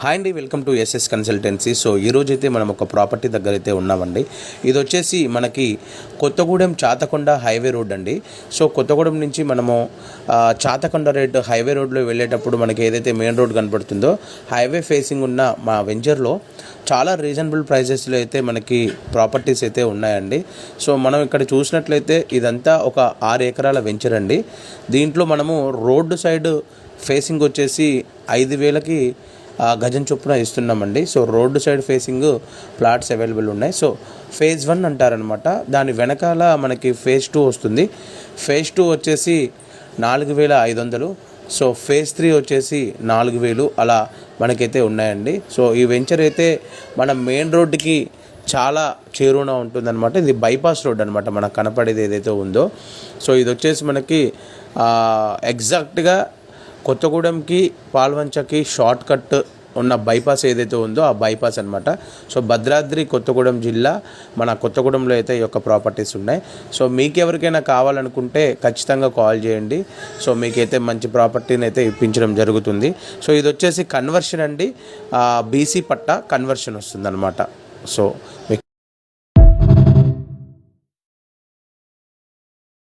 Hi అండి, welcome to SS consultancy. So ఈరోజైతే మనం ఒక ప్రాపర్టీ దగ్గర అయితే ఉన్నామండి. ఇది వచ్చేసి మనకి కొత్తగూడెం చాతకొండ హైవే రోడ్ అండి. సో కొత్తగూడెం నుంచి మనము చాతకొండ హైవే రోడ్లో వెళ్ళేటప్పుడు మనకి ఏదైతే మెయిన్ రోడ్ కనపడుతుందో హైవే ఫేసింగ్ ఉన్న మా వెంచర్లో చాలా రీజనబుల్ ప్రైజెస్లో అయితే మనకి ప్రాపర్టీస్ అయితే ఉన్నాయండి. సో మనం ఇక్కడ చూసినట్లయితే ఇదంతా ఒక 6 ఎకరాల వెంచర్ అండి. దీంట్లో మనము రోడ్డు సైడ్ ఫేసింగ్ వచ్చేసి 5,000కి గజం చొప్పున ఇస్తున్నామండి. So road side facing plots available ఉన్నాయి. సో ఫేజ్ 1 అంటారనమాట. దాని వెనకాల మనకి ఫేజ్ 2 వస్తుంది. ఫేజ్ 2 వచ్చేసి 4,500. సో ఫేజ్ 3 వచ్చేసి 4,000 అలా మనకైతే ఉన్నాయండి. సో ఈ వెంచర్ అయితే మన మెయిన్ రోడ్డుకి చాలా చేరువన ఉంటుందన్నమాట. ఇది బైపాస్ రోడ్ అనమాట మనకు కనపడేది ఏదైతే ఉందో. సో ఇది వచ్చేసి మనకి ఎగ్జాక్ట్గా కొత్తగూడెంకి పాల్వంచకి షార్ట్ కట్ ఉన్న బైపాస్ ఏదైతే ఉందో ఆ బైపాస్ అనమాట. సో భద్రాద్రి కొత్తగూడెం జిల్లా మన కొత్తగూడెంలో అయితే ఈ యొక్క ప్రాపర్టీస్ ఉన్నాయి. సో మీకు ఎవరికైనా కావాలనుకుంటే ఖచ్చితంగా కాల్ చేయండి. సో మీకైతే మంచి ప్రాపర్టీని అయితే ఇప్పించడం జరుగుతుంది. సో ఇది వచ్చేసి కన్వర్షన్ అండి, బీసీ పట్టా కన్వర్షన్ వస్తుంది అనమాట. సో